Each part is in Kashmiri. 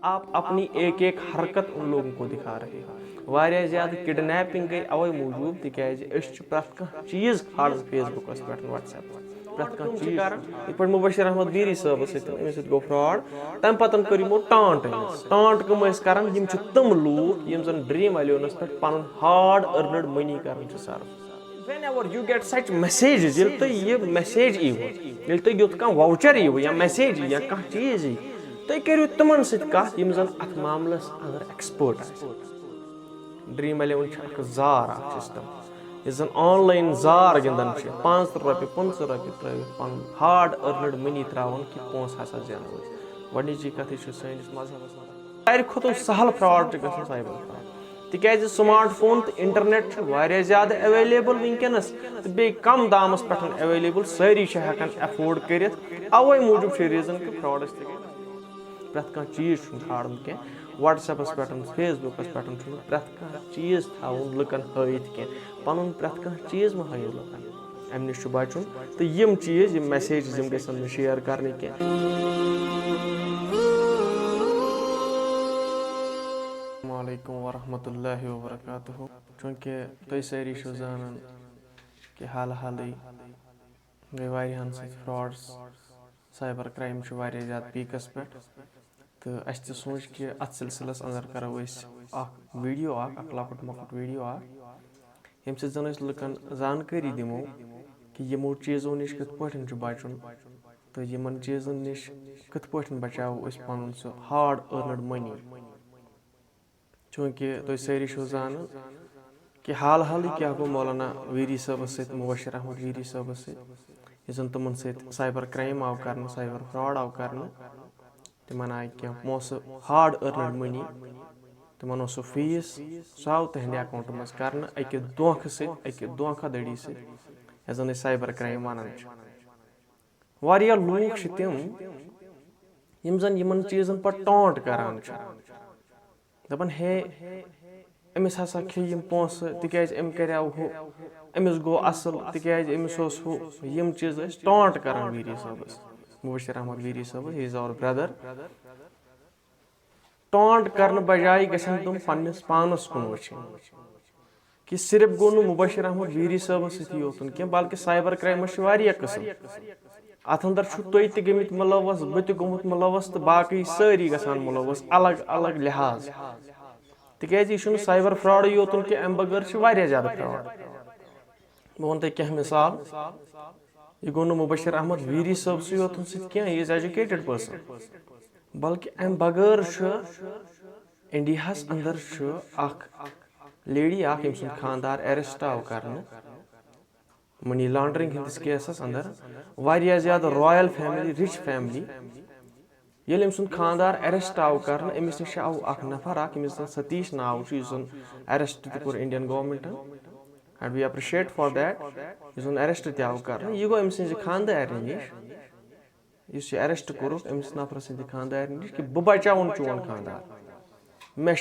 आप अपनी एक एक हरकत उन लोगों को दिखा रहे हो। वारिया ज़्यादा किडनैपिंग गई अवे मूजूब तिकाज प्रत कह चीज़ खाड़न फेसबुक पे व्हाट्सएप प्रत कह चीज़ ये मुबशिर अहमद वीरी साहब सत गो फ्रॉड तम पतन कर यमो टांट टांट कम करान यम तम लूक यम जन ड्रीम एलियनस पे पन हार्ड अर्नड मनी कर सर्व whenever you get such messages yel to ye message ivo yel to yut kan voucher ivo ya message ya kan cheez to keriu taman sit ka yim zan at mamlas andar expert dream 11 chak zar system is an online zar gindan che 5 rupees 500 rupees travi pan hard earned money travan ki pons hasa jana vadi ji kathi chu sanis mazhabas sair khoto sahal fraud gasan cyber fraud तिकाज स्मार्टफोन तो इंटरनेट ज़्यादा अवेलेबल वनकस तो बे कम दामस पे अवेलेबल सारी हेकान एफोर्ड कर अवे मूजूब रीजन कि फ्रॉड प्रत कह चीज़ खाड़न कह व्हाट्सएपस पे फेसबुकस पे प्रत कह चीज़ थवन लुकन हथ कह पन प्रत कह चीज़ मा हयो लुकन अम नश बचुन तो यम चीज़ यम मैसेज यम गसन शेयर करने कह अस्सलामुअलैकुम वरहमतुल्लाहि वबरकातुहू चूँकि तुम सारी जानान कि हाल हालै गई वारियाहन फ्रॉड्स साइबर क्राइम ज़्यादा पीकस पे तो अस सोच कि अत सिलसिलस अंदर करो वीडियो लकुट मकुट वीडियो यम जन लुकन जानकारी दिमो कि यमो चीज़ों नश कत बचुन तो यमन चीज़न नश कत बचाव पन सह हार्ड अर्नड मनी चूँकि तुम सारी जान कि हाल हाल क्या गो मौलाना वीरी साहब सत मुबशिर अहमद वीरी साहब सत तुमन सत साइबर क्राइम आव कर साइबर फ्रॉड आव कर तिमन आय क्या पोस हार्ड अर्नड मनी तिमन सह फीस सह आव तहद अकाउंट मज कर अकि धोख धोखाधड़ी सत साइबर क्राइम वन वारिया लूक तिम यम जन यमन चीज़न पे टॉन्ट करान दपन हे अमिस हसा खे यम पोस तिकाज अम करेव हु अमिस गो असल तिकाज अमिस हु यम चीज टॉन्ट करान Veeri साहबस Mubashir Ahmad Veeri Sahab he is our brother taunt करन बजाय गसन तुम पन्निस पानस कुन वचिन कि सिर्फ गो न मुबशिर अहमद वीरी साहब सती योतन के बल्कि साइबर क्राइम वारिया किस्म अत अंदर तुम त गमित मुलवस बत गोमुत मुलवस तो बाकी सारी गसान मुलवस अलग अलग लिहाज तिकाज यह साइबर फ्रॉड योतन कि अम बगैर ज़्यादा फ्रॉड बह वन तुम क्या मिसाल यह गो न मुबशिर अहमद वीरी साहब योतन सह इज एजुकेटेड पर्सन बल्कि अम बगैर इंडिया अंदर लेडी यम सुन खानदार अरेस्ट आव कर मनी लॉन्ड्रिंग हंदिस केसस अंदर वारिया ज़्यादा रॉयल फैमिली रिच फैमिली ये सुन खानदार अरेस्ट आव कर अमिस नश आव नफर अमिस सतीश नाव अरेस्ट कोर Indian government and we appreciate for that arrest तव कर यह गो अमिस खानदार नश अरेस्ट कोर अमिस नफर सद खानदार नश कि बह बचावन चोन खानदार मे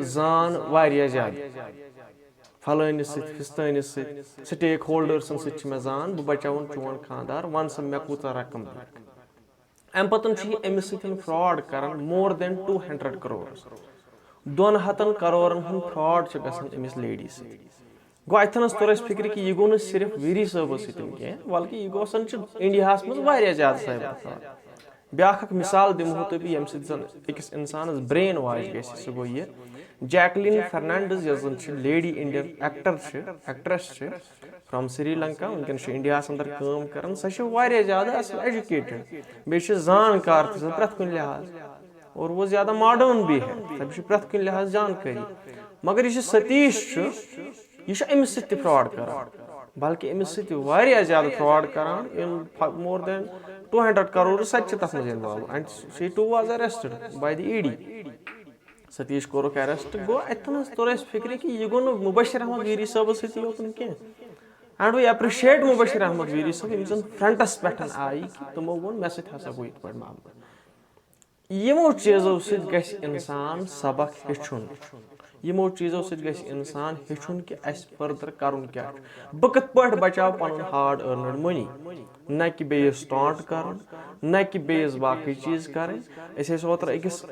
जान वारिया ज़्यादा फलानिस फिस्तानिस स्टेक होल्डर्सन सत मे जान बह बचावन चोन खानदार वन सा मे कूता रकम अम पतन अमिस फ्रॉड कर मोर देन 200 करोड़ 200 करोड़न हूँ फ्रॉड अमिस लेडी गो अथनस तोर फिक्र कि यह गो न सिर्फ वीरी साहब सह बल्कि यह गोसन इंडिया मज ज़्यादा साइबर फ्रॉड ब्या मिसाल दिमो तुम यम सस इंसान ब्रेन वाश ग सह गो यह जैकलिन फर्नांडिस यह lady Indian actress from Sri Lanka वनकन इंडिया अंदर काम कर सह ज़्यादा असल एजुकेटेड बे जानकार प्रत कुन लिहाज और वो ज़्यादा मॉडर्न भी है सह प्रत कुन लिहाज जानकारी मगर यह सतीश यह अमिस सह फ्रॉड कर बल्कि अमिस सह ज़्यादा फ्रॉड कर मोर देन 200 करोड़ सच तथ मज involve and she too was arrested by the ED Satish कोरुक अरेस्ट गो अथन तोर फिक्र कि यह गो न मुबशिर अहमद वीरी साहब सत योतन कह and we appreciate Mubashir Ahmad Veeri Sahab यम जन फ्रंटस पे आई कि तमो वो मे ससा गो ये मामला यमो चीज़ों सत इंसान सबक हेचुन یِمو چیٖزو سۭتۍ گژھِ اِنسان ہیٚچھُن کہِ اَسہِ فٔردَر کَرُن کیٛاہ چھُ بہٕ کِتھ پٲٹھۍ بَچاو پَنُن ہارڈ أرنٕڈ مٔنی نہ کہِ بیٚیِس ٹونٛٹ کَرُن نہ کہِ بیٚیِس باقٕے چیٖز کَرٕنۍ أسۍ ٲسۍ اوترٕ أکِس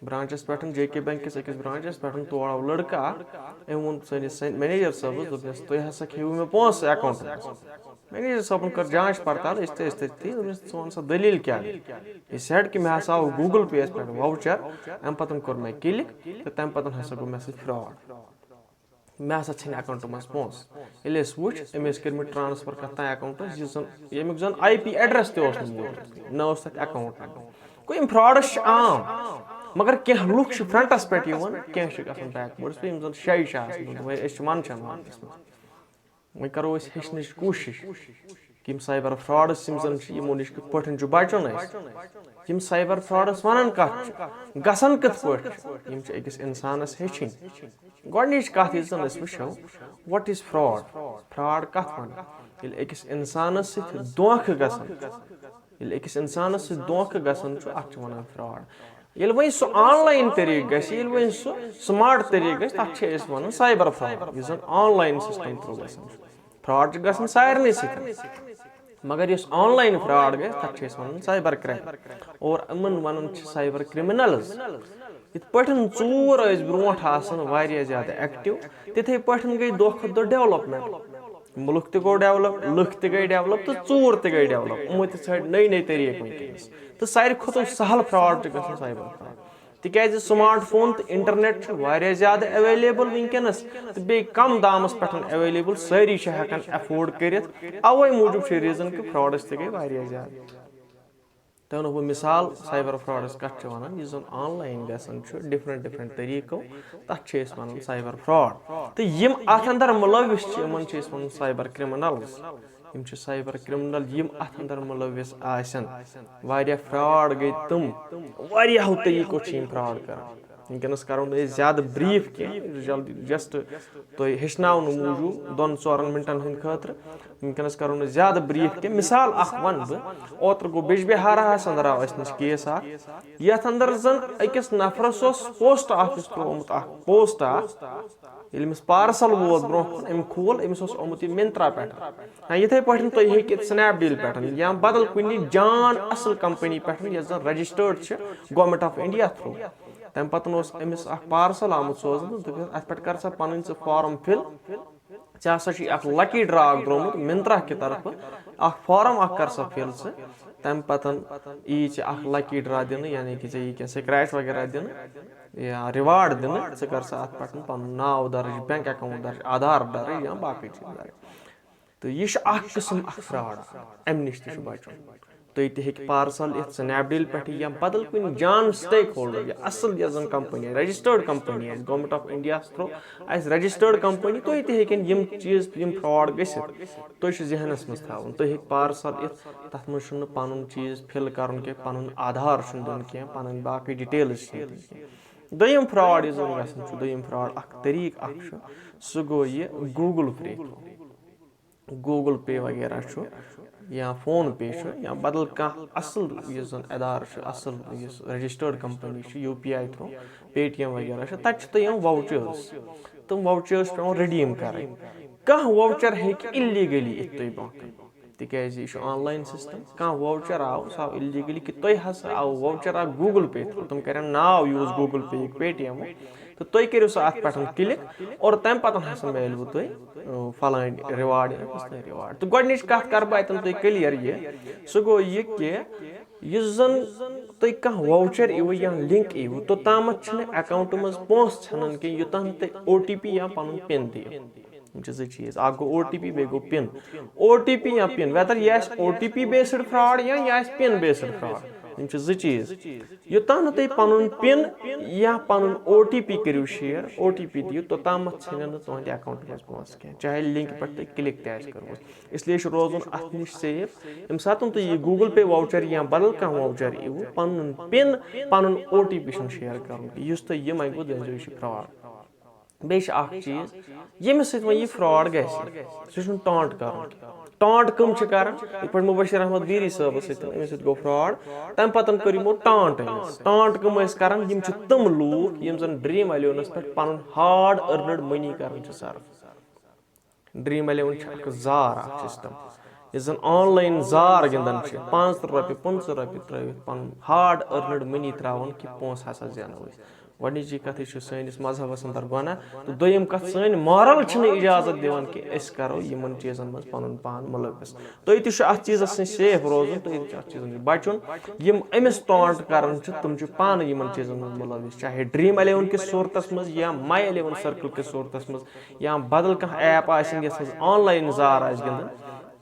برٛانٛچَس پٮ۪ٹھ جے کے بٮ۪نٛک کِس أکِس برٛانٛچَس پٮ۪ٹھ تور آو لٔڑکہٕ اَکھ أمۍ ووٚن سٲنِس مٮ۪نیجَر صٲبَس دوٚپنَس تُہۍ ہسا کھیٚیِو مےٚ پونٛسہٕ اٮ۪کاوُنٛٹَس منٛز مٮ۪نیجَر صٲبَن کٔر جانٛچ پَڑتال أسۍ تہِ ٲسۍ تٔتھی دوٚپنَس ژٕ وَن سا دٔلیٖل کیٛاہ یہِ سٮ۪ٹ کہِ مےٚ ہسا آو گوٗگٕل پے یَس پٮ۪ٹھ واوچَر اَمہِ پَتہٕ کوٚر مےٚ کِلِک تہٕ تَمہِ پَتہٕ ہسا گوٚو مےٚ سۭتۍ فرٛاڈ مےٚ ہسا ژھیٚنۍ اٮ۪کاوُنٛٹہٕ منٛز پونٛسہٕ ییٚلہِ أسۍ وٕچھ أمۍ ٲسۍ کٔرمٕتۍ ٹرٛانَسفَر کَتھ تام اٮ۪کاوُنٛٹَس یُس زَن ییٚمیُک زَن آی پی اٮ۪ڈرَس تہِ اوس نہٕ موٗجوٗد نہ اوس تَتھ اٮ۪کاوُنٛٹ گوٚو یِم فرٛاڈٕس چھِ عام مگر کینٛہہ لُکھ چھِ فرٛنٛٹَس پٮ۪ٹھ یِوان کینٛہہ چھِ گژھان بیکوٲڈٕس بیٚیہِ یِم زَن شَے چھِ آسان أسۍ چھِ منٛدچھان وقتَس منٛز وۄنۍ کَرو أسۍ ہیٚچھنٕچ کوٗشِش کہِ یِم سایبَر فرٛاڈٕس یِم زَن چھِ یِمو نِش کِتھ پٲٹھۍ چھُ بَچُن اَسہِ یِم سایبَر فرٛاڈٕس وَنان کَتھ چھِ گژھان کِتھ پٲٹھۍ چھِ یِم چھِ أکِس اِنسانَس ہیٚچھِنۍ گۄڈنِچ کَتھ یُس زَن أسۍ وٕچھو وَٹ اِز فرٛاڈ فرٛاڈ کَتھ وَنان ییٚلہِ أکِس اِنسانَس سۭتۍ دھوکہٕ گژھان چھُ اَتھ چھِ وَنان فرٛاڈ ییٚلہِ وۄنۍ سُہ آن لاین طریٖقہٕ گژھِ ییٚلہِ وۄنۍ سُہ سٕماٹ طریٖقہٕ گژھِ تَتھ چھِ أسۍ وَنان سایبَر فرٛاڈ یُس زَن آن لاین سِسٹَم تھرٛوٗ گژھان چھُ فرٛاڈ چھُ گژھان سارنٕے سۭتۍ مگر یُس آن لاین فرٛاڈ گژھِ تَتھ چھِ أسۍ وَنان سایبَر کرٛایم اور یِمَن وَنان چھِ سایبَر کِرٛمِنَلٕز یِتھ پٲٹھۍ ژوٗر ٲسۍ برونٛٹھ آسان واریاہ زیادٕ ایٚکٹِو تِتھَے پٲٹھۍ گٔے دۄہ کھۄتہٕ دۄہ ڈٮ۪ولَپمٮ۪نٛٹ مُلک تہِ گوٚو ڈٮ۪ولَپ لُکھ تہِ گٔے ڈٮ۪ولَپ تہٕ ژوٗر تہِ گٔے ڈٮ۪ولَپ یِمو تہِ ژھانٛڈۍ نٔے طریٖقہٕ وٕنکٮ۪نَس تہٕ ساروی کھۄتہٕ سہل فرٛاڈ چھُ گژھان سایبَر فرٛاڈ تِکیٛازِ سٕماٹ فون تہٕ اِنٹَرنٮ۪ٹ چھُ واریاہ زیادٕ اٮ۪ویلیبٕل وٕنکٮ۪نَس تہٕ بیٚیہِ کَم دامَس پٮ۪ٹھ اٮ۪ویلیبٕل سٲری چھِ ہٮ۪کان اٮ۪فٲڈ کٔرِتھ اَوَے موٗجوٗب چھِ ریٖزَن کہِ فرٛاڈٕس تہِ گٔے واریاہ زیادٕ تۄہہِ وَنو بہٕ مِثال سایبَر فرٛاڈَس کَتھ چھِ وَنان یُس زَن آن لاین گژھان چھُ ڈِفرَنٛٹ طریٖقو تَتھ چھِ أسۍ وَنان سایبَر فرٛاڈ تہٕ یِم اَتھ اَنٛدر مُلوِث چھِ یِمَن چھِ أسۍ وَنان سایبَر کِرٛمِنَلٕز یِم چھِ سایبَر کِرٛمِنَل یِم اَتھ اَنٛدر مُلوِث آسن واریاہ فرٛاڈ گٔے تِم واریاہو طریٖقو چھِ یِم فرٛاڈ کَران وٕنکٮ۪نَس کَرو نہٕ أسۍ زیادٕ برٛیٖف کینٛہہ جلدی جسٹ تۄہہِ ہیٚچھناونہٕ موٗجوٗب 2-4 مِنٹَن ہٕنٛدِ خٲطرٕ وٕنکٮ۪نَس کَرو نہٕ زیادٕ برٛیٖف کینٛہہ مِثال اَکھ وَنہٕ بہٕ اوترٕ گوٚو بِجبِہاراہَس اَنٛدر آو اَسہِ نِش کیس اَکھ یَتھ اَنٛدر زَن أکِس نفرَس اوس پوسٹ آفِس ترٛوومُت اَکھ پوسٹ اَکھ ییٚلہِ أمِس پارسَل ووت برونٛہہ کُن أمۍ کھوٗل أمِس اوس آمُت یہِ مِنترٛا پٮ۪ٹھ یِتھَے پٲٹھۍ تُہۍ ہیٚکِو سٕنیپ ڈیٖل پٮ۪ٹھ یا بدل کُنہِ جان اَصٕل کَمپٔنی پٮ۪ٹھ یۄس زَن رَجِسٹٲرڈ چھِ گورمٮ۪نٛٹ آف اِنڈیا تھرٛوٗ تَمہِ پَتہٕ اوس أمِس اَکھ پارسَل آمُت سوزنہٕ دوٚپُکھ اَتھ پٮ۪ٹھ کَر سا پَنٕنۍ ژٕ فارَم فِل ژےٚ ہسا چھُے اَکھ لَکی ڈرٛا اَکھ درٛومُت مِنترٛا کہِ طرفہٕ اَکھ فارَم اَکھ کَر سا فِل ژٕ تَمہِ پَتہٕ یی ژےٚ اَکھ لَکی ڈرٛا دِنہٕ یعنی کہِ ژےٚ یی کینٛہہ سٕکریچ وغیرہ دِنہٕ یا رِواڈ دِنہٕ ژٕ کَر سا اَتھ پٮ۪ٹھ پَنُن ناو دَرٕج بٮ۪نٛک اٮ۪کاوُنٛٹ دَرٕج آدھار دَرٕج یا باقٕے چیٖز دَرٕج تہٕ یہِ چھُ اَکھ قٕسٕم اَکھ فرٛاڈ اَمہِ نِش تہِ چھُ بَچُن تُہۍ تہِ ہیٚکہِ پارسَل یِتھ سٕنیپ ڈیٖل پٮ۪ٹھٕ یا بدل کُنہِ جان سِٹیک ہولڈَر یا اَصٕل یۄس زَن کَمپٔنی آسہِ رَجِسٹٲرڈ کَمپٔنی آسہِ گورمٮ۪نٛٹ آف اِنڈیاہَس تھرٛوٗ آسہِ رَجِسٹٲرڈ کَمپٔنی تُہۍ تہِ ہیٚکِن یِم چیٖز یِم فرٛاڈ گٔژھِتھ تُہۍ چھُ ذہنَس منٛز تھاوُن تُہۍ ہیٚکہِ پارسَل یِتھ تَتھ منٛز چھُنہٕ پَنُن چیٖز فِل کَرُن کینٛہہ پَنُن آدھار چھُنہٕ دیُن کینٛہہ پَنٕنۍ باقٕے ڈِٹیلٕز چھِنہٕ دِنۍ کینٛہہ دوٚیِم فرٛاڈ یُس زَن گژھان چھُ دوٚیِم فرٛاڈ اَکھ طریٖقہٕ اَکھ چھُ سُہ گوٚو یہِ گوٗگٕل پے گوٗگٕل پے وغیرہ چھُ یا فون پے چھُ یا بدل کانٛہہ اَصٕل یُس زَن اِدارٕ چھُ اَصٕل یُس رَجِسٹٲرڈ کَمپٔنی چھِ U P I through Paytm وغیرہ چھِ تَتہِ چھِ تۄہہِ یِم واوچٲرٕس تِم واوچٲرٕس چھِ پٮ۪وان رِڈیٖم کَرٕنۍ کانٛہہ واوچَر ہیٚکہِ اِلیٖگٔلی یِتھ تۄہہِ برونٛہہ کَنہِ تِکیٛازِ یہِ چھُ آن لاین سِسٹَم کانٛہہ واوچَر آو سُہ آو اِلیٖگٔلی کہِ تۄہہِ ہسا آو واوچَر اکھ گوٗگٕل پے تھرٛوٗ تِم کَرن ناو یوٗز گوٗگٕل پے یُک پے ٹی اٮ۪مُک تہٕ تُہۍ کٔرِو سُہ اَتھ پٮ۪ٹھ کِلِک اور تَمہِ پَتہٕ ہسا میلوٕ تۄہہِ فَلٲنۍ رِواڈ رِواڈ تہٕ گۄڈنِچ کَتھ کَرٕ بہٕ اَتٮ۪ن تۄہہِ کٕلیر یہِ سُہ گوٚو یہِ کہِ یُس زَن تۄہہِ کانٛہہ واوچَر یِیوٕ یا لِنک یِیوٕ توٚتامَتھ چھِنہٕ اٮ۪کاوُنٛٹ منٛز پونٛسہٕ ژھٮ۪نان کینٛہہ یوٚتام نہٕ تۄہہِ او ٹی پی یا پَنُن پِن دِیِو یِم چھِ 2 چیٖز اَکھ گوٚو او ٹی پی بیٚیہِ گوٚو پِن او ٹی پی یا پِن ویدر یہِ آسہِ O T P based fraud یا یہِ آسہِ پِن بیسٕڈ فرٛاڈ یِم چھِ 2 چیٖز یوٚتام نہٕ تُہۍ پَنُن پِن یا پَنُن او ٹی پی کٔرِو شِیر او ٹی پی دِیِو توٚتامَتھ ژھٕنن نہٕ تُہنٛدِ اٮ۪کاوُنٛٹ منٛز پونٛسہٕ کینٛہہ چاہے لِنکہِ پٮ۪ٹھ تۄہہِ کِلِک تہِ آسہِ کٔرمٕژ اِسلیے چھُ روزُن اَتھ نِش سیف ییٚمہِ ساتہٕ تُہۍ یہِ گوٗگٕل پے واوچَر یا بدل کانٛہہ واوچَر یِیوٕ پَنُن پِن پَنُن او ٹی پی چھُنہٕ شِیر کَرُن یُس تۄہہِ یہِ وۄنۍ گوٚو دٔپۍزیو یہِ چھُ فرٛاڈ بیٚیہِ اکھ چیٖز ییٚمِس سۭتۍ وۄنۍ یہِ فراڈ گژھِ سُہ چھُنہٕ ٹانٹ کرُن ٹانٹ کٕم چھِ کران یِتھ پٲٹھۍ مُبشر احمد ویری صٲبَس سۭتۍ أمِس سۭتۍ گوٚو فراڈ تَمہِ پَتہٕ کٔر یِمو ٹانٹ أمِس ٹانٹ کٕم ٲسۍ کران یِم چھِ تِم لوٗکھ یِم زَن ڈریٖم الیونَس پٮ۪ٹھ پَنُن ہاڈ أرنٕڈ مٔنی کران چھِ صرف ڈریٖم الیوَن چھِ اکھ زار اکھ سِسٹم یُس زَن آن لاین زار گِنٛدان چھِ 35 رۄپیہِ 50 رۄپیہِ ترٲوِتھ پَنُن ہاڈ أرنٕڈ مٔنی تراوان کہِ پونٛسہٕ ہسا زینو أسۍ گۄڈٕنِچی کَتھ چھِ سٲنِس مذہبَس اندر گۄناہ تہٕ دوٚیِم کَتھ سٲنۍ مارل چھِنہٕ اِجازت دِوان کہِ أسۍ کرو یِمن چیٖزن منٛز پَنُن پان مُلوِث تُہۍ تہِ چھُ اَتھ چیٖزَس سۭتۍ سیف روزُن تُہۍ تہِ چھُ اَتھ چیٖزَن نِش بَچُن یِم أمِس ٹانٹ کران چھِ تِم چھِ پانہٕ یِمن چیٖزن منٛز مُلوِث چاہے ڈریٖم الیوَن کِس صوٗرتس منٛز یا ماے الیوَن سٔرکٕل کِس صوٗرتس منٛز یا بدل کانٛہہ ایپ آسن یۄس حظ آن لاین زار آسہِ گِنٛدان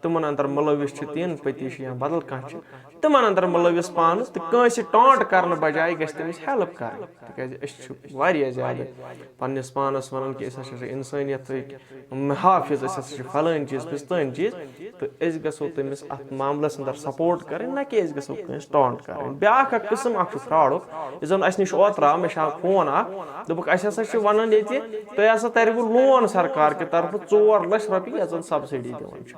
تِمن اندر مُلوِث چھِ تیٖن پٔتی چھِ یا بدل کانٛہہ چھِ تِمن اندر مُلوِث پانہٕ تہٕ کٲنٛسہِ ٹانٹ کرنہٕ بجاے گژھِ تٔمِس ہیلپ کرٕنۍ تِکیازِ أسۍ چھِ واریاہ زیادٕ پنٕنِس پانس ونان کہِ أسۍ ہسا چھِ انسٲنیتٕکۍ حافظ أسۍ ہسا چھِ فلٲنۍ چیٖز پِستٲنۍ چیٖز تہٕ أسۍ گژھو تٔمِس اتھ معاملس اندر سپورٹ کرٕنۍ نہ کہِ أسۍ گژھو کٲنٛسہِ ٹانٹ کرٕنۍ بیاکھ اکھ قٕسم اکھ چھُ فراڈُک یُس زن اسہِ نِش اوترٕ آو مےٚ چھُ اکھ فون اکھ دوٚپُکھ اسہِ ہسا چھِ ونان ییٚتہِ تۄہہِ ہسا ترِوٕ لون سرکار کہِ طرفہٕ 4 لچھ رۄپیہِ یَتھ زن سبسڈی دِوان چھِ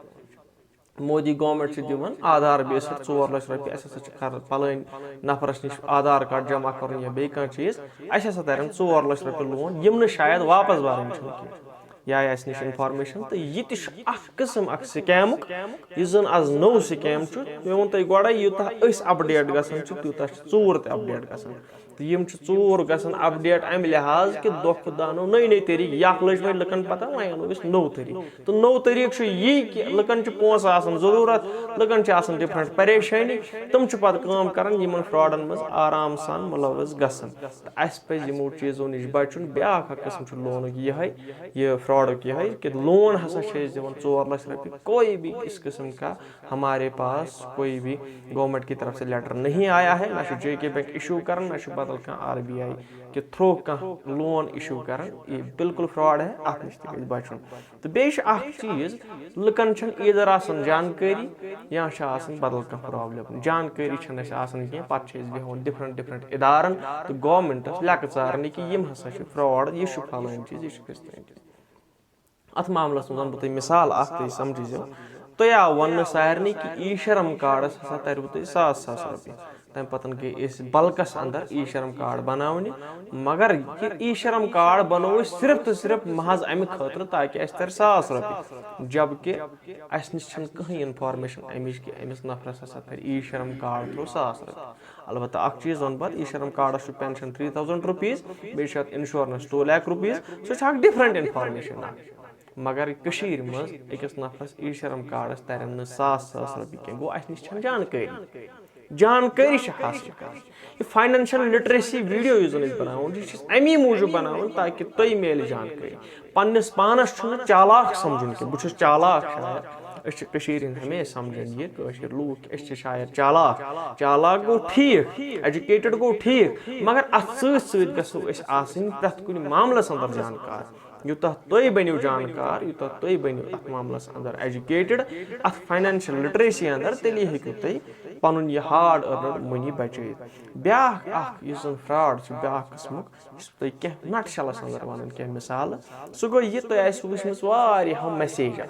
مودی گورمینٹ چھِ دِوان آدھار بیسٕڈ 4 لچھ رۄپیہِ اَسہِ ہسا چھِ پھلٲنۍ نفرس نِش آدھار کارڈ جمع کرُن یا بیٚیہِ کانٛہہ چیٖز اَسہِ ہسا ترن 4 لچھ رۄپیہِ لون یِم نہٕ شاید واپس بھرٕنۍ چھِنہٕ کینٛہہ یا اسہِ نِش انفارمیشن تہٕ یہِ تہِ چھُ اکھ قٕسم اکھ سکیمُک یُس زن آز نوٚو سکیم چھُ مےٚ ووٚن تۄہہِ گۄڈے یوٗتاہ أسۍ اپڈیٹ گژھان چھِ تیوٗتاہ چھِ ژوٗر تہِ اپڈیٹ گژھان تہٕ یِم چھِ ژوٗر گژھان اپڈیٹ امہِ لحاظ کہِ دۄہ کھۄتہٕ دۄہ انو نٔے نٔے طٔریٖقہٕ یکھ لٔج وۄنۍ لُکن پتہ وۄنۍ انو أسۍ نوٚو طٔریٖقہٕ تہٕ نوٚو طٔریٖقہٕ چھُ یی کہِ لُکن چھِ پونٛسہٕ آسان ضروٗرت لُکن چھِ آسان ڈِفرنٹ پریشٲنی تِم چھِ پتہٕ کٲم کران یِمن فراڈن منٛز آرام سان مُلوث گژھان تہٕ اسہِ پزِ یِمو چیٖزو نِش بچُن بیاکھ اکھ قٕسم چھُ لونُک یِہے یہِ فراڈُک یِہے کہ لون ہسا چھِ أسۍ دِوان 4 لچھ رۄپیہِ کوئی بھی اس قسم کا ہمارے پاس کوئی بھی گورمنٹ کی طرف سے لیٹر نہیں آیا ہے نہ چھُ JK بینک اِشوٗ کران نہ چھُ بدل کانٛہہ RBI کہِ تھرٛوٗ کانٛہہ لون اِشوٗ کران یہِ بالکل فراڈ ہے اتھ نِش تہِ گژھِ بچُن تہٕ بیٚیہِ چھُ اکھ چیٖز لُکن چھنہٕ ایٖدھر آسان جانکٲری یا چھِ آسان بدل کانٛہہ پرابلم جانکٲری چھنہٕ اسہِ آسان کینٛہہ پتہٕ چھِ أسۍ بیٚہوان ڈِفرنٹ اِدارن تہٕ گورمنٹس لیٚکہٕ ژارنہِ کہِ یِم ہسا چھِ فراڈ یہِ چھُ فلٲنۍ چیٖز یہِ چھُ فِستٲنۍ چیٖز اتھ معاملس منٛز ونہٕ بہٕ تۄہہِ مِثال اکھ تُہۍ سمجھزیٚو تۄہہِ آو وننہٕ سارنٕے کہِ ای شرم کارڈس ہسا ترِوٕ تۄہہِ 1,000 رۄپیہِ تمہِ پتہٕ گٔے أسۍ بلکس اندر ای شرم کارڈ بناونہِ مگر یہِ ای شرم کارڈ بنوو أسۍ صرف تہٕ صرف محض امہِ خٲطرٕ تاکہِ اسہِ ترِ 1,000 رۄپیہِ جبکہِ اسہِ نِش چھنہٕ کٕہٕنۍ انفارمیشن امِچ کہِ أمِس نفرس ہسا ترِ ای شرم کارڈ تھروٗ 1,000 رۄپیہِ البتہ اکھ چیٖز ونہٕ بہٕ ای شرم کارڈس چھُ پینشن 3,000 رُپیٖز بیٚیہِ چھُ اتھ انشورنس 2 lakh رُپیٖز سُہ چھُ اکھ ڈِفرنٹ انفارمیشن اکھ مگر کٔشیٖرِ منٛز أکِس نفرس ای شرم کارڈس ترن نہٕ 1,000 رۄپیہِ کینٛہہ گوٚو اسہِ نِش چھنہٕ جانکٲری چھِ حاصل کرٕنۍ یہِ فاینانشل لِٹریسی ویٖڈیو یُس زن أسۍ بناوان یہِ چھِ أسۍ امی موٗجوٗب بناوان تاکہِ تۄہہِ میلہِ جانکٲری پننِس پانس چھُنہٕ چالاک سمجُن کینٛہہ بہٕ چھُس چالاک شاید أسۍ چھِ کٔشیٖرِ ہِنٛدۍ ہمیشہِ سمجھان یہِ کٲشِر لوٗکھ أسۍ چھِ شاید چالاک گوٚو ٹھیٖک ایجوکیٹڈ گوٚو ٹھیٖک مگر اتھ سۭتۍ سۭتۍ گژھو أسۍ آسٕنۍ پرٛٮ۪تھ کُنہِ معاملس اندر جانکار یوٗتاہ تُہۍ بٔنِو جانکار یوٗتاہ تُہۍ بٔنِو اتھ معاملس اندر ایجوکیٹڈ اتھ فاینانشل لِٹریسی اندر تیٚلی ہیٚکِو تُہۍ پنُن یہِ ہاڈ أرنٕڈ مٔنی بچٲیِتھ بیاکھ اکھ یُس زن فراڈ چھُ بیاکھ قٕسمُک یُس تۄہہِ کینٛہہ نٹ شلس اندر ونان کینٛہہ مِثالہٕ سُہ گوٚو یہِ تۄہہِ آسوٕ وٕچھمٕژ واریاہو میسیجو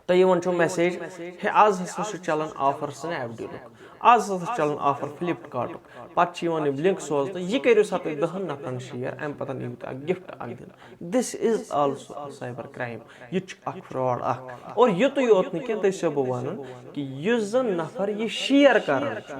تۄہہِ یِوان چھو میسیج ہے آز ہسا چھُ چلان آفر سنیپ ڈیٖلُک آز ہسا چھُ چلان آفر فلپکارٹُک پتہٕ چھِ یِوان یِم لِنک سوزنہٕ یہِ کٔرِو سا تُہۍ 10 نفرن شیر امہِ پتہٕ یِیِو تۄہہِ اکھ گفٹ اکھ دِنہٕ دِس از آلسو سایبر کرایِم یہِ تہِ چھُ اکھ فراڈ اکھ اور یُتُے یوت نہٕ کینٛہہ تۄہہِ چھُسو بہٕ ونان کہِ یُس زن نفر یہِ شیر کران چھُ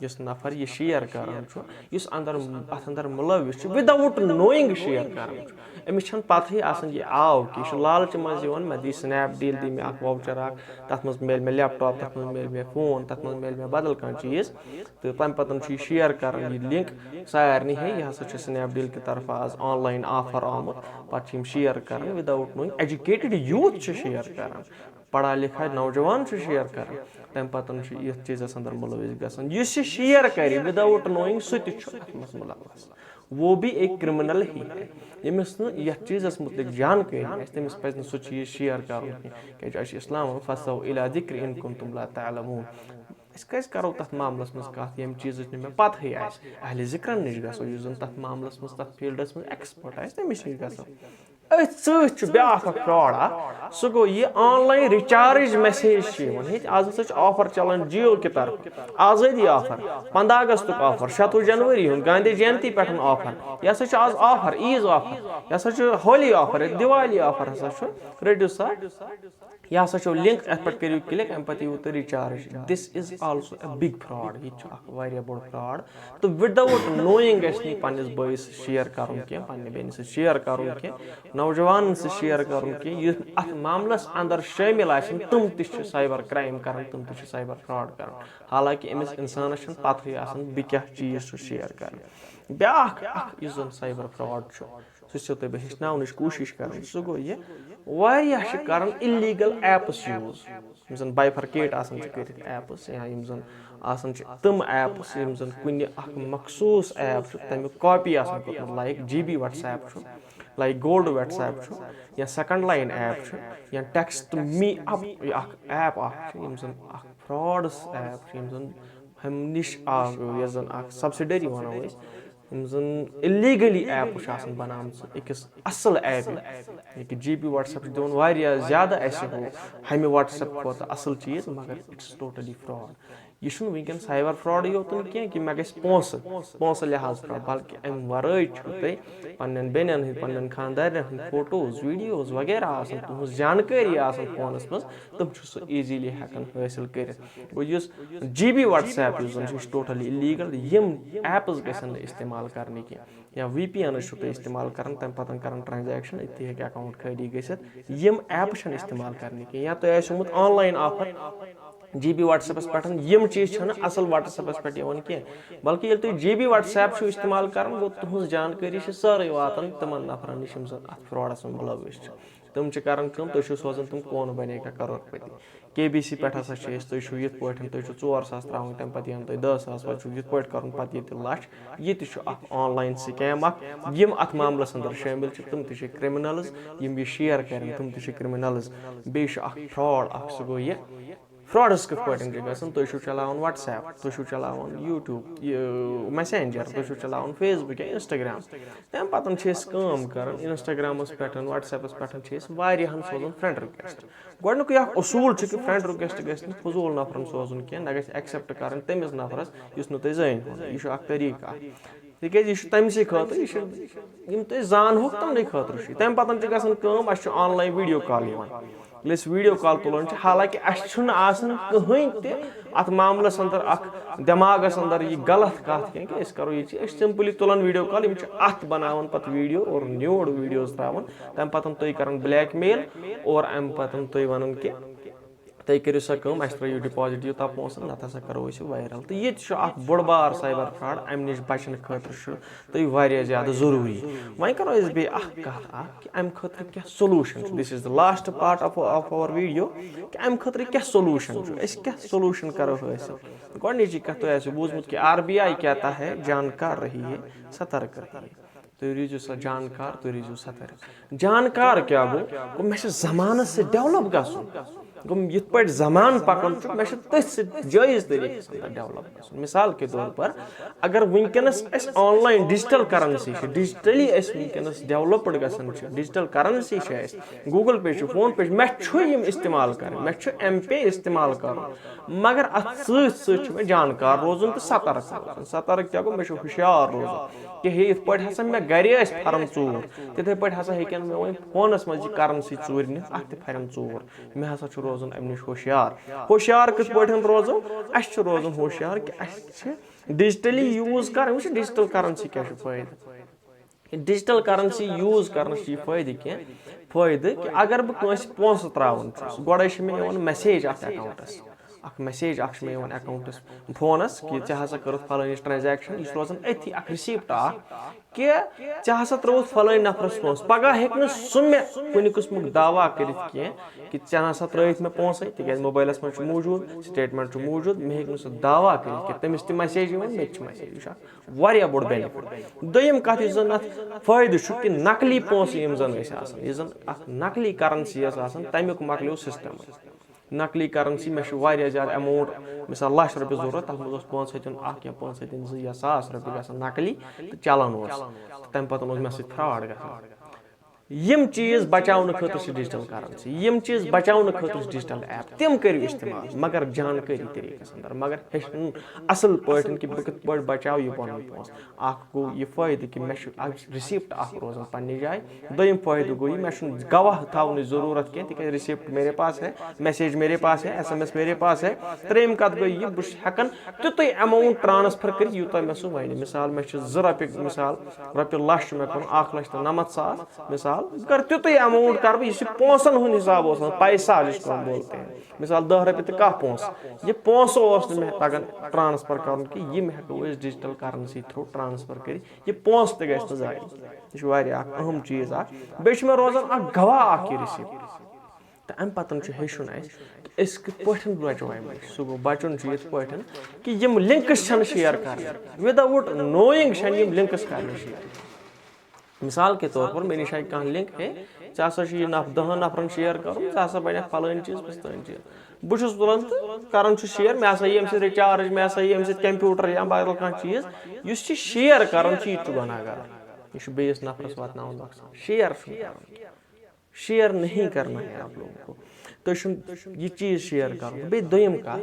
یُس نفر یہِ شیر کران چھُ یُس اتھ اندر مُلوث چھُ وِداوُٹ نویِنگ شیر کران چھُ أمِس چھنہٕ پتہٕے آسان یہِ آو کہِ یہِ چھُ لالچہِ منٛز یِوان مےٚ دی سنیپ ڈیٖل دی مےٚ اکھ واوچر اکھ تتھ منٛز میلہِ مےٚ لیپ ٹاپ تتھ منٛز میلہِ مےٚ فون تتھ منٛز میلہِ مےٚ بدل کانٛہہ چیٖز تہٕ تمہِ پتہٕ چھُ یہِ شیر کران یہِ لِنک سارنٕے ہے یہِ ہسا چھُ سنیپ ڈیٖل کہِ طرفہٕ آز آن لاین آفر آمُت پتہٕ چھِ یِم شیر کران وِداوُٹ نویِنگ ایجوکیٹڈ یوٗتھ چھِ شیر کران پڑھا لکھا نوجوان چھُ شیر کران تمہِ پتہٕ چھُ یتھ چیٖزس اندر مُلوث گژھان یُس یہِ شیر کرِ وداوُٹ نویِنگ سُہ تہِ چھُ اتھ منٛز مُلوث وہ بھی ایک کرمنل ہی ہے ییٚمِس نہٕ یتھ چیٖزس مُتعلق جانکٲری آسہِ تٔمِس پزِ نہٕ سُہ چیٖز شیر کرُن کینٛہہ کیازِ اسہِ چھُ اسلام فَسَو اِلی ذِکْرِ اِن کُنتُم لا تَعْلَموٗن कस करो तथ मामलस मज कत यम चीज मे पतही अहले जिक्रन निश गो यस जन तथ मामलस मज तथ फील्डस मज एक्सपर्ट तमिस निश गो अथ ब्या फ्रॉड सह गो यह ऑनलाइन रिचार्ज मैसेज आज हसा ऑफर चलान जियो की तरफ आज़ादी ऑफर 15 अगस्त ऑफर 7 जनवरी गांधी जयंती पे ऑफर यह हसा आज ऑफर ईज ऑफर यह हसा होली ऑफर दिवाली ऑफर हसा रटो सा यह हसा लिंक अत पे करू क्लिक अम पे यू तुम recharge this is also a big fraud यह बोड़ फ्रॉड तो विदाउट नोइंग पन्निस बॉयस शेयर कर पन्ने बेन शेयर कर नौजवान से शेयर कर अत मामलस अंदर शामिल तुम तम साइबर क्राइम कर तुम तम साइबर फ्रॉड कर हालांकि अमिस इंसानस पतही बह क्या चीज शेयर कर ब्या साइबर फ्रॉड सह तुम हेचन कोशिश कर सह गो यह कर इलीगल एप्स यूज यम बाइफरकेट एप्स या तम एप्स कुन मखसूस ऐप तमिक copy like GB WhatsApp like gold WhatsApp या सेकंड लाइन ऐप या text me up app frauds app हम निश सब्सिडरी वनो इलीगली ऐप बनाम अकिस असल ऐप GB WhatsApp दिवन ज्यादा हमें WhatsApp खोत असल चीज मगर इट्स टोटली फ्रॉड यह वनकन साइबर फ्रॉड योतन कि मे पोस लिहाज फ्रॉड बल्कि अम वर तुम बेन पन्न खानदारन फोटोज वीडियोज वगैरह तुम जानकारी फोनस मज तुम सह ईजीली हेकान हासिल कर गो GB WhatsApp टोटली इलीगल यम ऐप्स गन इस्तेमाल करने की या VPN इस्तेमाल कर तम पत कर ट्रांजैक्शन अति हे अकाउंट खाली गम ऐप इस्तेमाल करने की या तुम ऑनलाइन ऑफर GB WhatsApp पे यम चीज असल WhatsApp पे कह बल्कि ये तुम GB WhatsApp इस्तेमाल कर गो तुम जानकारी सारे वातान तिमन नफरन निश अत फ्रॉडस मुलविस तुम कर तुम सोजान तुम कौन बनेगा करोड़पति KBC पे तुम ये तुम 4 सास त्रा तम पे 10 सास पे ये कर लच यह ऑनलाइन स्कैम यम अत मामलस अंदर शामिल तुम क्रिमिनल्स यम शेयर कर तुम क्रिमिनल्स बे फ्रॉड सह गो फ्रॉडस कथ पे तुम चलान WhatsApp तुम चलान YouTube मैसेंजर तुम चलान Facebook या Instagram तम पतन कर Instagram पे WhatsApp पे सोजान फ्रेंड रिक्वेस्ट गोडनुक असूल कि फ्रेंड रिक्वेस्ट गि फजूल नफरन सोजन कह न एक्सेप्ट कर तमिस नफरस युस तुम जान यह तरीका तिक तमसे खतर तुम जानोक तमने खतर तम पतन गम online video call video call तुलान हालांकि कहीं अत मामलस अंदर दिमागस अंदर यह गलत कत कह करो ये सिंपली तुलान वीडियो कॉल अत बनावन पत वीडियो और न्यूड वीडियोज त्रावन तम पतन तुम कर ब्लैकमेल और अम पतन तुम वन कि तुम करो सा कम अस त्रो डिपॉजिट यूता पोसन नत हसा करो वायरल तो ये बोड़ बार साइबर फ्रॉड अम निश बचन खतर तुम ज्यादा जरूरी वह करो बे कि अम खतर क्या solution this is the last part of our video कि अम खतर क्या सोलूशन क्या सोलूशन करो हासिल गोडनिची कथ तुम बूझमुत कि RBI कहता है जानकार रहिए सतर्क रहिए तुम रूजो सा जानकार तुम रूजो सतर्क जानकार क्या गो मे जमानस से डेवलप गो ये जमान पकन मे जायज तरीके डेवलप मिसाल के तौर पर अगर वनकस ऑनलाइन डिजिटल करेंसी डिजिटली वनकस डेवलप्ड गन digital currency Google Pay PhonePe मे इस्तेमाल कर मे M Pay इस्तेमाल कर मगर अत मे जानकार रोजन तो सतर्क क्या गो मे हुशियार रोजन कि हे इत हसा मे गर फरन चूर तिथे पे हसा हेकन मे वो फोनस मज करेंसी चूर नी अत फरन चूर मे हसा रोजन अम निश होशियार कथ पे रोजो अस रोजन होशियार कि डिजिटली यूज कर डिजिटल करेंसी क्या फायदे डिजिटल करेंसी यूज कर फायदे कह फायदे कि अगर बह पोस त्रावन गोड़े मे मैसेज अकाउंटस मैसेज मे अकाउंटस फोनस कि ऐ हसा कर फलानिस ट्रांजैक्शन यह रोजान अथी रिसीप्ट कि ऐ हसा त्रोथ फलान नफरस पोस पगह हे सह मे कुन किस्मुक दावा कर कि ऐ हसा त्रत मे पोस तिक मोबाइलस मज मौजूद स्टेटमेंट मौजूद मे हे सह दावा कर तमिस तम मैसेज मे मैसेज यह बोड़ बेनिफिट दोयम कथ जन अत फायदे कि नकली पोस यम जन नकली करेंसी तमिक मकलो सिस्टम नकली करेंसी मे ज्यादा अमाउंट मिसाल लाख रुपये जरूरत तथ मज 5 या 5 2 या 1000 रुपये ग नकली तो चलान तम पे मे सत फ्रॉड ग यम चीज बचाने खतर डिजिटल करेंसी यम चीज बचाने खतर डिजिटल ऐप तम करो इस्तेमाल मगर जानकारी तरीकस अंदर मगर हेन असल पे कि बह कत बचाव यह पन पोस गो यह फायदे कि मे रिसिप्ट रोजान पन्ने जाए दोम फायदे गो मे गवाह थावन जरूरत कह तिक रिसिप्ट मेरे पास है मैसेज मेरे पास है SMS मेरे पास है त्रेम कत गई यह बह हेकन तुत अमाउंट ट्रांसफर कर यूत मे सह वन मिसाल मे 2 रुपये मिसाल रुपये लक्ष मे कन 1,90,000 मिसाल कर तुत अमाउंट कर पोसन हूं हिसाब पैसा जिसको हम बोलते हैं मिसाल 10 रुपये तो कह पोस यह पोसो मे तगन ट्रांसफर कर कि यह हेको डिजिटल करेंसी थ्रू ट्रांसफर कर यह पोस त गस जाय यह अहम चीज बे मे रोजान गवाह रिसिप्ट तो अम पतन हेचुन कत पे बचो सह गो बचन ये पे कि यम लिंक्स शेयर कर विदाउट नोइंग लिंक्स कर शेयर मिसाल के तौर पर मे निश कह लिंक है चा 10 नफरन शेयर कर बन फलान चीज फिस्तान चीज बहुत तुलान तो कर शेयर मे हसा ये रिचार्ज मे हसा ये कंप्यूटर या बदल कह चीज इस शेयर कर गुनाहगार यह बेस नफरस वात शेयर शेयर नहीं करना है आप लोगों को तो यह चीज शेयर कर बे दोम कत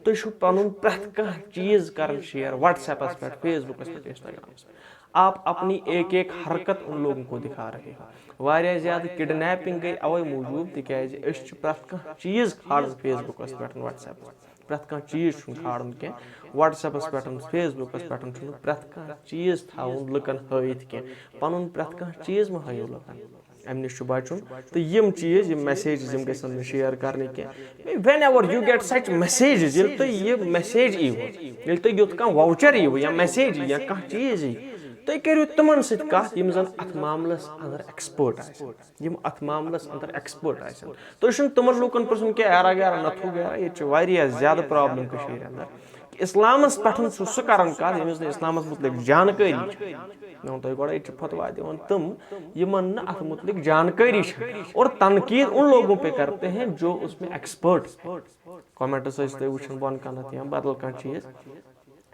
तुम पन प्रथ कह चीज कर शेयर व्हाट्सएपस पे फेसबुकस पे इंस्टाग्रामस आप अपनी एक एक हरकत उन लोगों को दिखा रहे हो वारिया ज्यादा किडनैपिंग गई अवे मूजूब तिकाज प्रथ कह चीज खाड़न फेसबुकस पे व्हाट्सएप प्रथ कह चीज खाड़न कह व्हाट्सएपस पे फेसबुकस पे प्रथ कह चीज थाउन लुकन हयित कह पन प्रथ कह चीज मे हयो लुकन अम नश बचुन तो यम चीज यम मैसेज गसन शेयर करने कह when ever you get such message ये मैसेज यू तुम युत कह वाउचर यू या मैसेज या कह चीज तुम करो तिमन सम जन अत मामलस अंदर एक्सपर्ट अत मामलस अंदर एक्सपर्ट तुम तिमन लूकन पुछन क्या यारा ग्यारा नथु ग्यारा ये ज्यादा प्रॉब्लम अंदर इस्लामस पे सह कर कत इस्लामस मुतलिक जानकारी मे तुम गोड़ा ये फतवा दिवान तुम यमन अत मुतलिक जानकारी और तनकीद उन लोगों पे करते हैं जो उसमें एक्सपर्ट कमेंट्स वुचन बन कनत या बदल कह चीज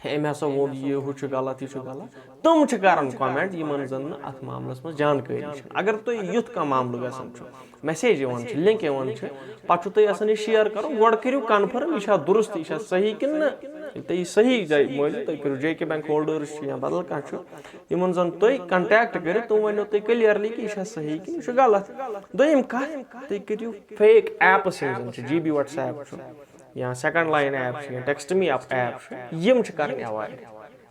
अम हसा वो यह गलत यह गलत तुम कर कमेंट यमन जन अत मामलस मज जानकारी अगर तुम युथ कह मामल गसान मैसेज लिंक पे तुम यह शेयर करो गोड़ करो कन्फर्म यह दुरुस्त यह सही कि तुम सही जाए मोल तुम करो JK बैंक होल्डर्स या बदल कह जन तुम कंटेक्ट कर तुम वो तुम क्लियरली कि यह सही कि यह गलत दोम कह तुम करो फेक ऐप्स GB WhatsApp या सेकंड लाइन ऐप या टेक्स्ट मी ऐप यम कर avoid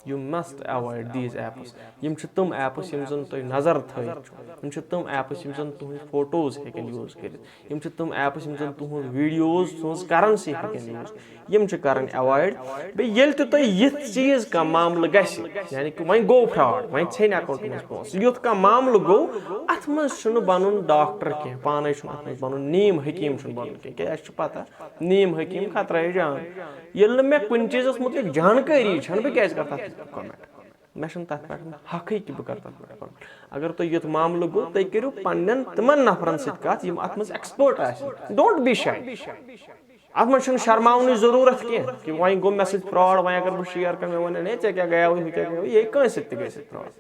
you must avoid these apps यम तम ऐप्स यम जन तुम नजर थम तम ऐप्स यम जन तुम फोटोज हेकन यूज कर तम ऐप्स यम जन तुम वीडियोज तुज करेंसी हेकन यूज यम कर अवॉइड बे तुम यह चीज का मामल गस यानी कि वह गो फ्रॉड वह छन अकाउंट मज पोस युथ का मामल गो अत मज बन डॉक्टर कह पान अत बन नीम हकीम बन कह पता नीम हकीम खतरा जान ये मे कुन चीज मुतलिक जानकारी बह क्या कर कमेंट मे तथ पे हक कि बह कर तथ पे कमेंट अगर तुम युथ मामल गो तुम करो पन्न तिमन नफरन सत अत मज एक्सपर्ट डोंट बी शाय अत मज शर्मावन जरूरत कह कि वह गो मे सत फ्रॉड वह अगर बह शेयर कर मे वन ऐ क्या गया क्या गया ये कस फ्रॉड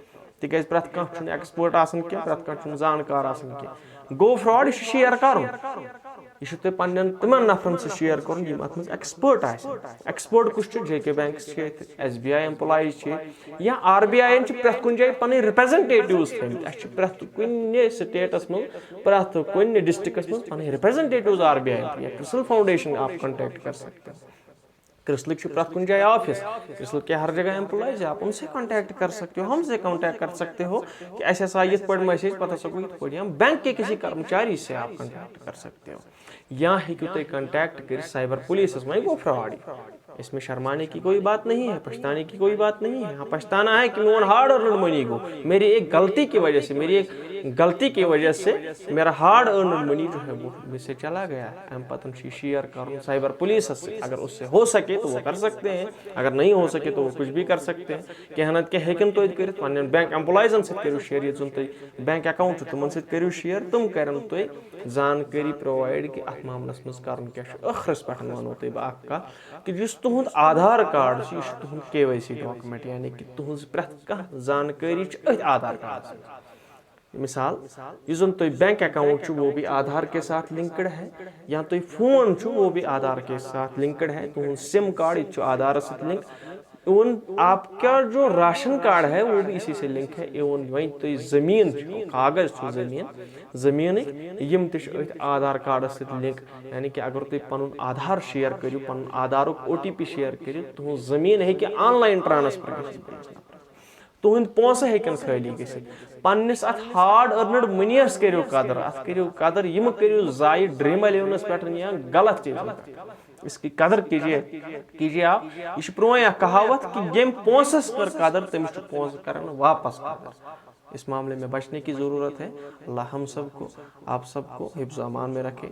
तिक प्रथ कह एक्सपर्ट कह प्रथ कह जानकार कह गो फ्रॉड यह शेयर कर यह तुम पन्न तिमन नफरन शेयर कर अत मज एक्सपर्ट एक्सपर्ट कुछ JK बैंक SBI एम्प्लॉइज या RBI प्रथ कुन जाए पन रिप्रेजेंटेटिव्स थमित प्रथ कुन स्टेटस मज प्रथ कुन डिस्ट्रिक्स मज पन रिप्रेजेंटेटिव्स RBI या क्रिसल फाउंडेशन आप कॉन्टैक्ट कर सकते हैं क्रिसल प्रथ कुन जाए ऑफिस क्रिसल के हर जगह एम्प्लॉइज आप उनसे कांटेक्ट कर सकते हो हमसे कांटेक्ट कर सकते हो कि ऐसा ये मैसेज पता सको ये बैंक के किसी कर्मचारी से आप कांटेक्ट कर सकते हो या हेकु तुम कांटेक्ट कर साइबर पुलिस वही गो फ्रॉड इसमें शर्माने की कोई बात नहीं है पछताने की कोई बात नहीं है हाँ पछताना है कि मोन हार्ड अर्नड मनी गो मेरी एक गलती की वजह से मेरी एक गलती की वजह से मेरा हार्ड अर्न मनी जो है वो मुझसे चला गया है, हम पता शेयर करूँ साइबर पुलिस से, अगर उससे हो सके तो वो कर सकते हैं, अगर नहीं हो सके तो वो कुछ भी कर सकते हैं। कह क्या हेकन तो कर बैंक एम्प्लॉयजन सत करो शेयर, ये तुम बैंक अकाउंट तुम सत करो शेयर, तुम कर जानकारी प्रोवाइड कि अत मामलस मज कर ٲخرس पे वनो तुम बह कि तुंद आधार कार्ड तुंद KYC डॉक्यूमेंट, यानी कि तुज प्रत कह जानकारी अथ आधार कार्ड। मिसाल जुन तुम बैंक अकाउंट वो भी आधार के साथ लिंक्ड है, या तुम फोन वो भी आधार के साथ लिंक्ड है, तुम सिम कार्ड आधार से लिंक, इवन आपका जो राशन कार्ड है वो भी इसी से लिंक है। इवन वही तो जमीन कागज जमीन यम आधार कार्ड से लिंक, यानी कि अगर तुम पन आधार शेयर करो, पन आधार OTP शेयर करो, तुम जमीन है कि ऑनलाइन ट्रांसफर तुंद पोस हेकन खाली गस अत हार्ड अर्नड मनीस करो कदर, अत करो कदर, यम करो जाय ड्रीम 11 पे या गलत चीज, इसकी कदर कीजिए आप। यह प्रोन कहावत कि यम पोसस कर कदर तमिस पोस कर वापस कदर। इस मामले में बचने की ज़रूरत है। अल्लाह हम सबको आप सबको हिफ्ज़ अमान में रखे।